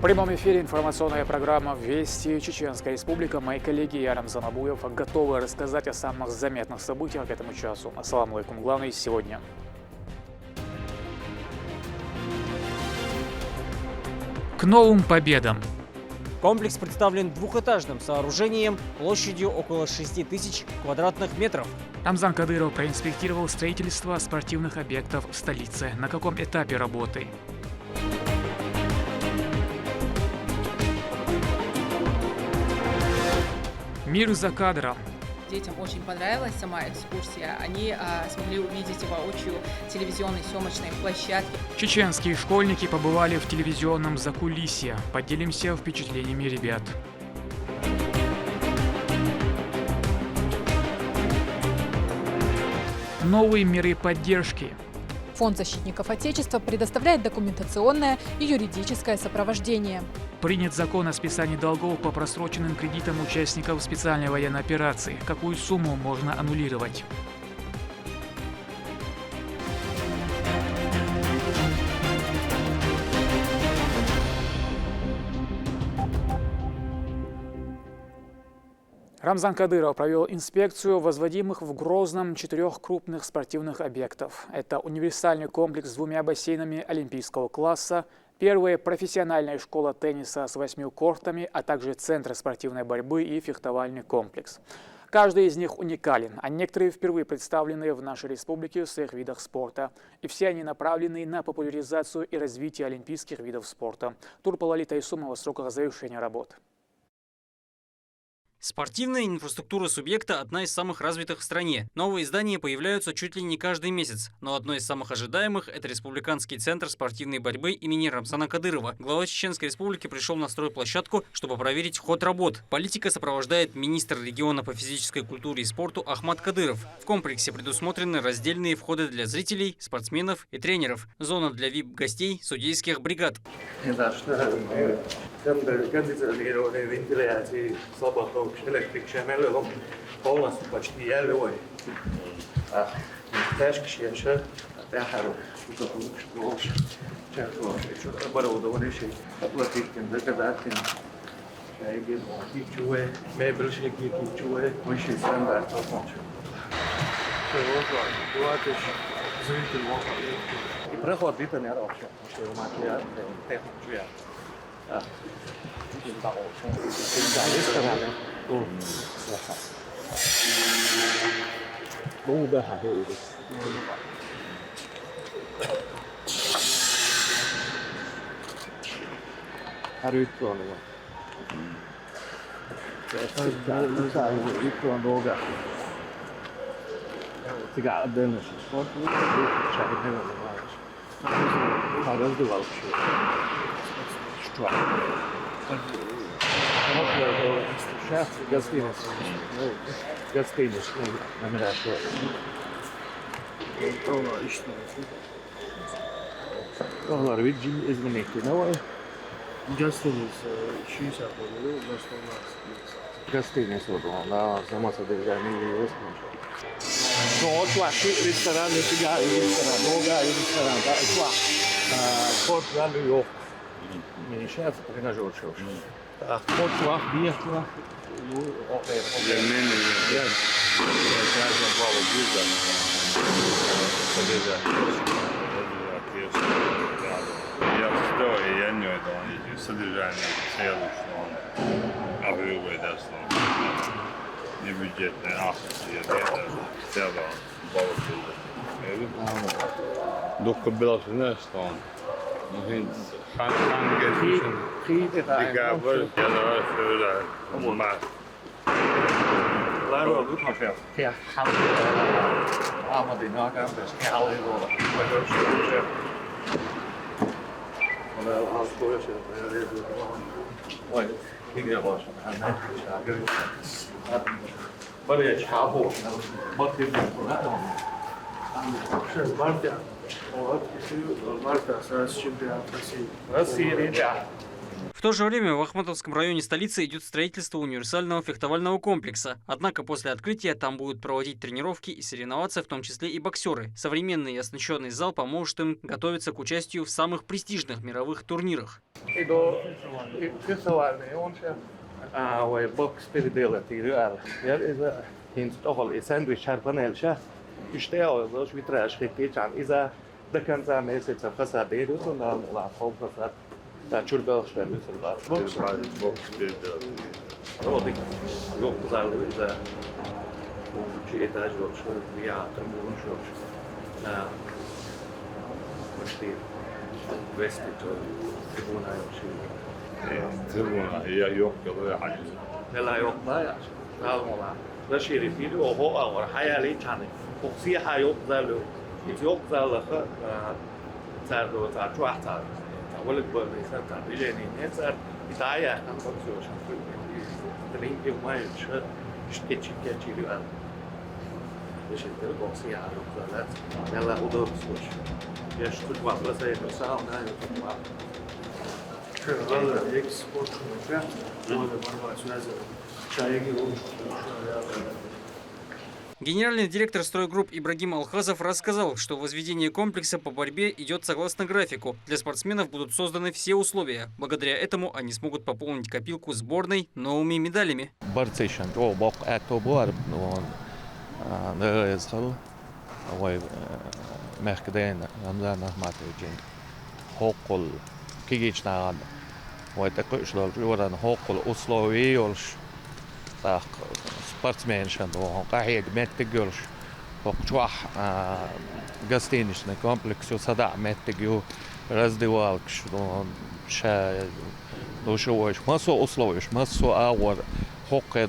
прямом эфире информационная программа «Вести Чеченская Республика». Мои коллеги я, Рамзан Абуев, готовы рассказать о самых заметных событиях к этому часу. Ассаламу алейкум. Главное сегодня. К новым победам. Комплекс представлен двухэтажным сооружением площадью около 6000 квадратных метров. Рамзан Кадыров проинспектировал строительство спортивных объектов в столице. На каком этапе работы? Мир за кадром. Детям очень понравилась сама экскурсия. Они смогли увидеть воочию телевизионные съемочные площадки. Чеченские школьники побывали в телевизионном закулисье. Поделимся впечатлениями ребят. Новые меры поддержки. Фонд защитников Отечества предоставляет документационное и юридическое сопровождение. Принят закон о списании долгов по просроченным кредитам участников специальной военной операции. Какую сумму можно аннулировать? Рамзан Кадыров провел инспекцию возводимых в Грозном 4 крупных спортивных объектов. Это универсальный комплекс с 2 бассейнами олимпийского класса, первая профессиональная школа тенниса с 8 кортами, а также центр спортивной борьбы и фехтовальный комплекс. Каждый из них уникален, а некоторые впервые представлены в нашей республике в своих видах спорта. И все они направлены на популяризацию и развитие олимпийских видов спорта. Турпалали Тайсумова в сроках завершения работ. Спортивная инфраструктура субъекта – одна из самых развитых в стране. Новые здания появляются чуть ли не каждый месяц. Но одно из самых ожидаемых – это Республиканский центр спортивной борьбы имени Рамзана Кадырова. Глава Чеченской Республики пришел на стройплощадку, чтобы проверить ход работ. Политика сопровождает министр региона по физической культуре и спорту Ахмат Кадыров. В комплексе предусмотрены раздельные входы для зрителей, спортсменов и тренеров. Зона для VIP-гостей судейских бригад. Električne melodom polnosti počti jeloj. Teški šeše, teharu, loš. Čekalo, što treba udovoriši, platitim, zakadatim. Šajgir, kičuje, mebelše kičuje, viši standard odmoče. Što je ložo, duvatiš, zvitil ložo. I prehod bitan je rošo, što je umatija, tehniču ja. 너무 배 하해 이거. 하루 있고 하는 거. 하루 있고 하는 거가. 제가 안 되는 시. 뭐 잘 되는 거. 다른도 가고 싶어. 좋아. Gazete номера. Onlar bir izlemekti. Ne var? Gazetemiz şu yapmaları, başkanlar. Gazete sordu. Ona zaman sadece ne yazmış. No, tu aqui restaurante chegar e restaurante, noga e restaurante, tu Portugal yok. Min chef treinador show. Portugal bir Я что, я не это содержание целостного, а вы выдаст не бюджетные акции, это целое балансирование. Дока была что он han det gør vel, jeg er også føler meget. Lærer du kaffe? Ja, han har det nok af det skal aldrig gå der. Hvad gør du så? Og der er også gode til at det er. Og ikke jeg også. Han er ikke. Hvad er det charbo? Hvad det er på der? Så varmt der. В то же время в Ахматовском районе столицы идет строительство универсального фехтовального комплекса. Однако после открытия там будут проводить тренировки и соревноваться, в том числе и боксеры. Современный и оснащенный зал поможет им готовиться к участию в самых престижных мировых турнирах. Генеральный директор стройгрупп Ибрагим Алхазов рассказал, что возведение комплекса по борьбе идет согласно графику. Для спортсменов будут созданы все условия. Благодаря этому они смогут пополнить копилку сборной новыми медалями. Sportsmänniskan tuohon kahden mettigöls och chua гостиничный комплекс у сада меттигю раздевалкш ша душевой массу условий массу аур хоккей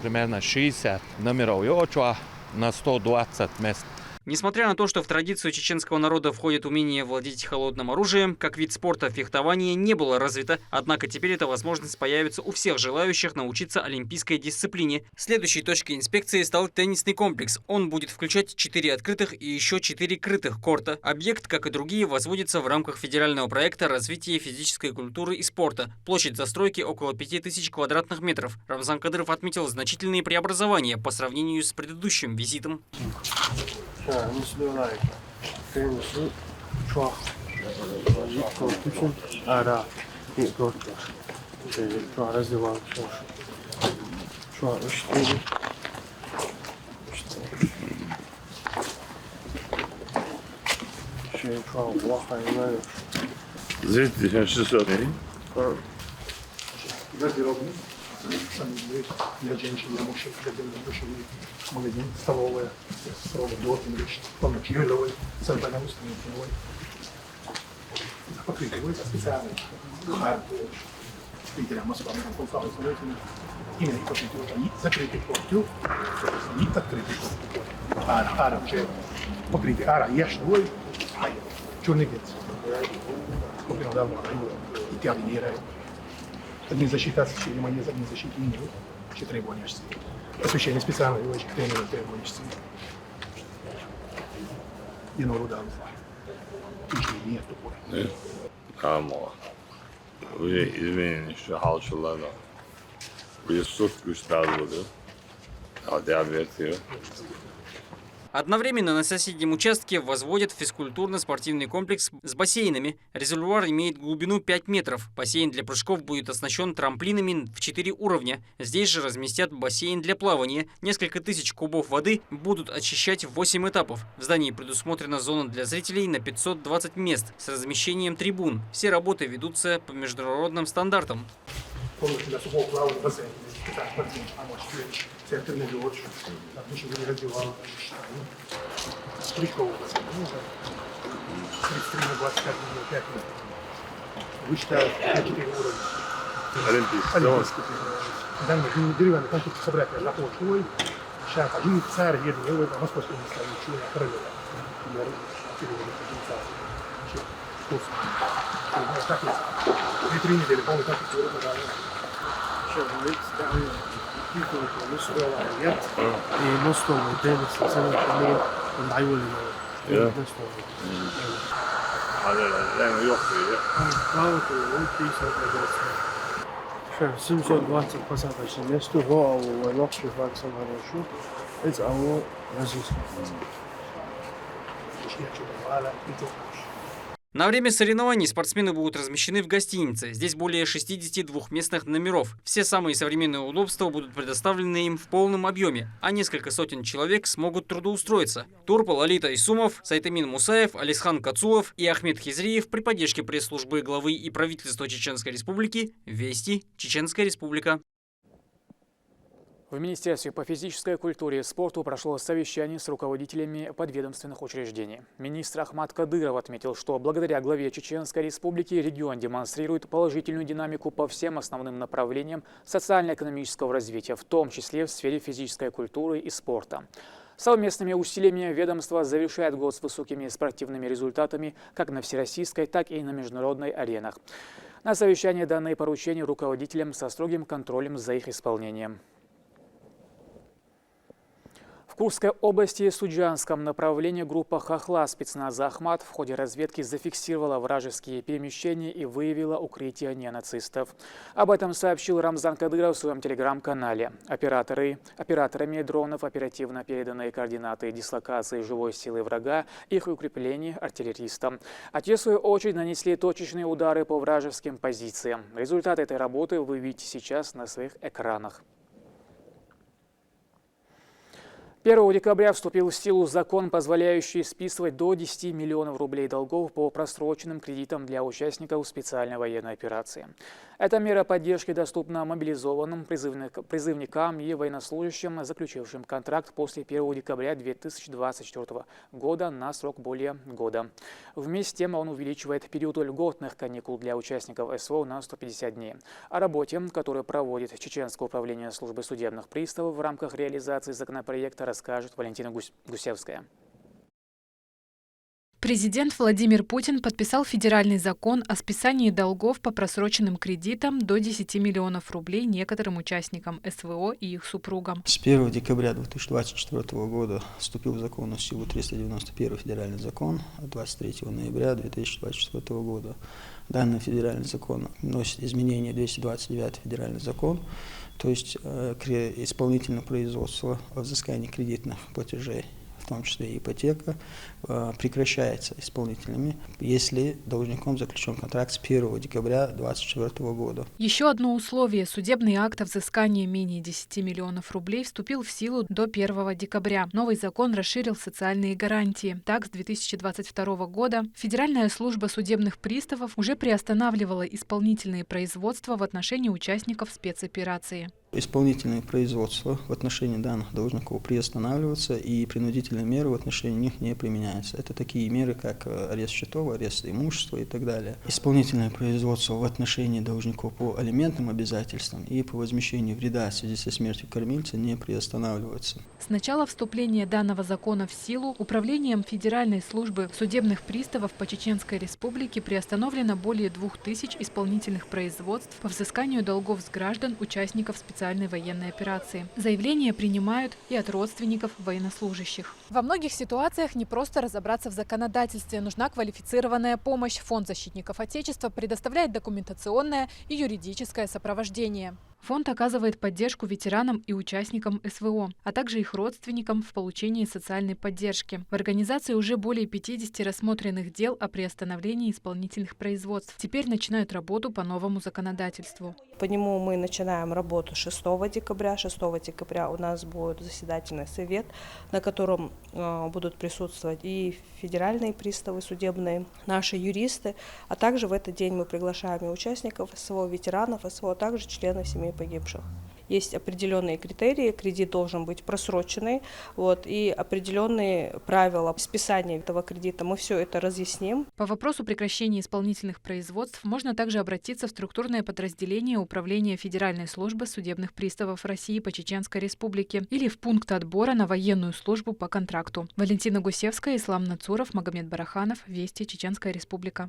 примерно 60 номеров и на 120 мест. Несмотря на то, что в традицию чеченского народа входит умение владеть холодным оружием, как вид спорта фехтование не было развито, однако теперь эта возможность появится у всех желающих научиться олимпийской дисциплине. Следующей точкой инспекции стал теннисный комплекс. Он будет включать 4 открытых и еще 4 крытых корта. Объект, как и другие, возводится в рамках федерального проекта развития физической культуры и спорта. Площадь застройки около 5000 квадратных метров. Рамзан Кадыров отметил значительные преобразования по сравнению с предыдущим визитом. Здесь 600. Для женщин, для мужчин, для мужчин, магазин, столовая, строго дорогим, помощевой, центральной установой. Покрытие специальный хардвер. Видите, мы с вами конференцию смотрим. Именно покрытие, закрытый корпус, и открытый корпус. Ара, покрытие, ара, яшной, черный бец. Купил давно, и тягнера. Не защита освещения, не защиты не будет. Все требования освещения. Освещение специальное, очень требования освещения. И на рудам. И нет такого. Нет? Камо. Вы извините, что халчула, да. Вы суд густал, да? А диабетия. Одновременно на соседнем участке возводят физкультурно-спортивный комплекс с бассейнами. Резервуар имеет глубину 5 метров. Бассейн для прыжков будет оснащен трамплинами в 4 уровня. Здесь же разместят бассейн для плавания. Несколько тысяч кубов воды будут очищать в 8 этапов. В здании предусмотрена зона для зрителей на 520 мест с размещением трибун. Все работы ведутся по международным стандартам. Тренажер, душевой раздевалка, прыжковый бассейн, 33 на 25 на 5 метров. Высчитаю 4 уровня. Олимпийский. Там деревянный конструкция собрать на почвой. Сейчас один царь едет, его это московский не ставит, чего я королева. Я переводил царь. Курс. Так есть. 3 недели, полный конструкция уровня. Сейчас, говорит, نص العيات نص قدام السنه الحاليه والعيوه اللي هذا لا يخفي. اه Сейчас 720 посадочных мест, а у легких вакцин хорошо. Это АО российский. На время соревнований спортсмены будут размещены в гостинице. Здесь более 60 двухместных номеров. Все самые современные удобства будут предоставлены им в полном объеме, а несколько сотен человек смогут трудоустроиться. Турпал Алита Исумов, Сайтамин Мусаев, Алисхан Кацулов и Ахмед Хизриев при поддержке пресс-службы главы и правительства Чеченской Республики. Вести, Чеченская Республика. В Министерстве по физической культуре и спорту прошло совещание с руководителями подведомственных учреждений. Министр Ахмад Кадыров отметил, что благодаря главе Чеченской Республики регион демонстрирует положительную динамику по всем основным направлениям социально-экономического развития, в том числе в сфере физической культуры и спорта. Совместными усилиями ведомство завершает год с высокими спортивными результатами как на всероссийской, так и на международной аренах. На совещании данные поручения руководителям со строгим контролем за их исполнением. В Курской области Суджанском направлении группа Хохла спецназа Ахмат в ходе разведки зафиксировала вражеские перемещения и выявила укрытие неонацистов. Об этом сообщил Рамзан Кадыров в своем телеграм-канале. Операторами дронов оперативно переданы координаты дислокации живой силы врага, их укреплений артиллеристам. А те, в свою очередь, нанесли точечные удары по вражеским позициям. Результат этой работы вы видите сейчас на своих экранах. 1 декабря вступил в силу закон, позволяющий списывать до 10 миллионов рублей долгов по просроченным кредитам для участников специальной военной операции. Эта мера поддержки доступна мобилизованным, призывникам и военнослужащим, заключившим контракт после 1 декабря 2024 года на срок более года. Вместе с тем он увеличивает период льготных каникул для участников СВО на 150 дней. О работе, которую проводит Чеченское управление службы судебных приставов в рамках реализации законопроекта, расскажет Валентина Гусевская. Президент Владимир Путин подписал федеральный закон о списании долгов по просроченным кредитам до 10 миллионов рублей некоторым участникам СВО и их супругам. С 1 декабря 2024 года вступил в законную силу 391 федеральный закон от 23 ноября 2024 года. Данный федеральный закон вносит изменения в 229 федеральный закон, то есть исполнительное производство о взыскании кредитных платежей, в том числе и ипотека, прекращается исполнителями, если должником заключен контракт с 1 декабря 2024 года. Еще одно условие. Судебный акт о взыскании менее 10 миллионов рублей вступил в силу до 1 декабря. Новый закон расширил социальные гарантии. Так, с 2022 года Федеральная служба судебных приставов уже приостанавливала исполнительные производства в отношении участников спецоперации. Исполнительные производства в отношении данных должников приостанавливаются, и принудительные меры в отношении них не применяются. Это такие меры, как арест счетов, арест имущества и так далее. Исполнительное производство в отношении должников по алиментным обязательствам и по возмещению вреда в связи со смертью кормильца не приостанавливается. С начала вступления данного закона в силу Управлением Федеральной службы судебных приставов по Чеченской Республике приостановлено более 2000 исполнительных производств по взысканию долгов с граждан, участников специальной военной операции. Заявления принимают и от родственников военнослужащих. Во многих ситуациях не просто разобраться в законодательстве, нужна квалифицированная помощь. Фонд защитников Отечества предоставляет документационное и юридическое сопровождение. Фонд оказывает поддержку ветеранам и участникам СВО, а также их родственникам в получении социальной поддержки. В организации уже более 50 рассмотренных дел о приостановлении исполнительных производств. Теперь начинают работу по новому законодательству. По нему мы начинаем работу 6 декабря. 6 декабря у нас будет заседательный совет, на котором будут присутствовать и федеральные приставы судебные, наши юристы, а также в этот день мы приглашаем и участников СВО, ветеранов СВО, а также членов семей погибших. Есть определенные критерии, кредит должен быть просроченный, и определенные правила списания этого кредита. Мы все это разъясним. По вопросу прекращения исполнительных производств можно также обратиться в структурное подразделение Управления Федеральной службы судебных приставов России по Чеченской Республике или в пункт отбора на военную службу по контракту. Валентина Гусевская, Ислам Нацуров, Магомед Бараханов, Вести, Чеченская Республика.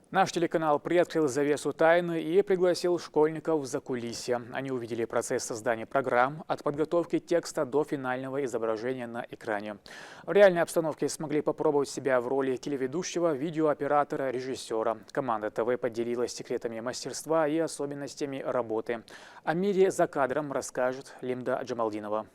Наш телеканал приоткрыл завесу тайны и пригласил школьников в закулисье. Они увидели процесс создания программ от подготовки текста до финального изображения на экране. В реальной обстановке смогли попробовать себя в роли телеведущего, видеооператора, режиссера. Команда ТВ поделилась секретами мастерства и особенностями работы. О мире за кадром расскажет Лимда Джамалдинова.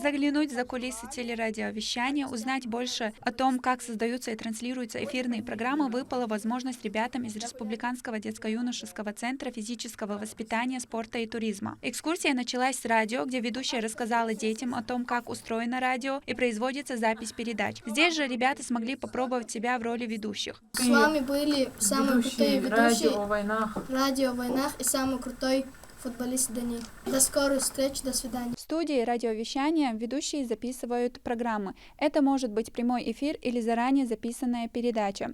Заглянуть за кулисы телерадиовещания, узнать больше о том, как создаются и транслируются эфирные программы, выпала возможность ребятам из Республиканского детско-юношеского центра физического воспитания, спорта и туризма. Экскурсия началась с радио, где ведущая рассказала детям о том, как устроено радио и производится запись передач. Здесь же ребята смогли попробовать себя в роли ведущих. С вами были самые крутые ведущие радио о войнах и самый крутой футболист Данил. До скорых встреч, до свидания. В студии радиовещания ведущие записывают программы. Это может быть прямой эфир или заранее записанная передача.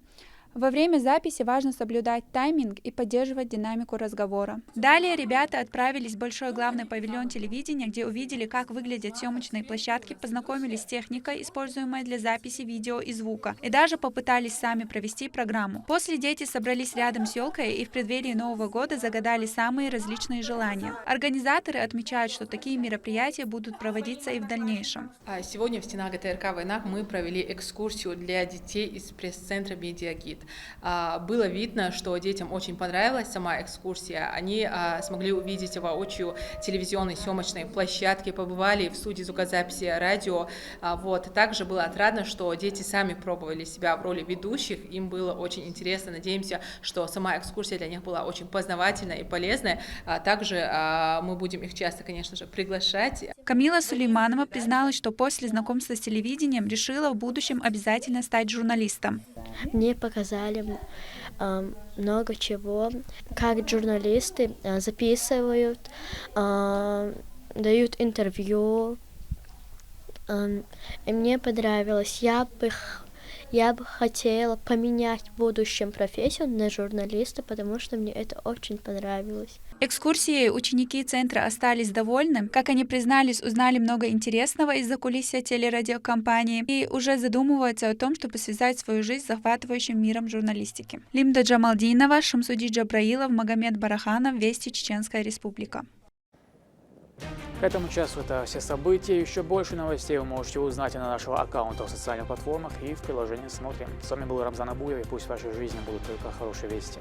Во время записи важно соблюдать тайминг и поддерживать динамику разговора. Далее ребята отправились в большой главный павильон телевидения, где увидели, как выглядят съемочные площадки, познакомились с техникой, используемой для записи видео и звука, и даже попытались сами провести программу. После дети собрались рядом с елкой и в преддверии Нового года загадали самые различные желания. Организаторы отмечают, что такие мероприятия будут проводиться и в дальнейшем. Сегодня в стенах ГТРК «Войнах» мы провели экскурсию для детей из пресс-центра «Медиагид». Было видно, что детям очень понравилась сама экскурсия. Они смогли увидеть воочию телевизионные съемочные площадки, побывали в студии звукозаписи радио. Также было отрадно, что дети сами пробовали себя в роли ведущих. Им было очень интересно. Надеемся, что сама экскурсия для них была очень познавательная и полезная. Также мы будем их часто, конечно же, приглашать. Камила Сулейманова призналась, что после знакомства с телевидением решила в будущем обязательно стать журналистом. Мне показали много чего, как журналисты записывают, дают интервью. И мне понравилось. Я бы хотела поменять в будущем профессию на журналиста, потому что мне это очень понравилось. Экскурсией ученики центра остались довольны. Как они признались, узнали много интересного из закулисья телерадиокомпании и уже задумываются о том, чтобы связать свою жизнь с захватывающим миром журналистики. Лимда Джамалдинова, Шамсуди Джабраилов, Магомед Бараханов, Вести, Чеченская Республика. К этому часу это все события. Еще больше новостей вы можете узнать на нашего аккаунта в социальных платформах и в приложении «Смотрим». С вами был Рамзан Абуев, и пусть в вашей жизни будут только хорошие вести.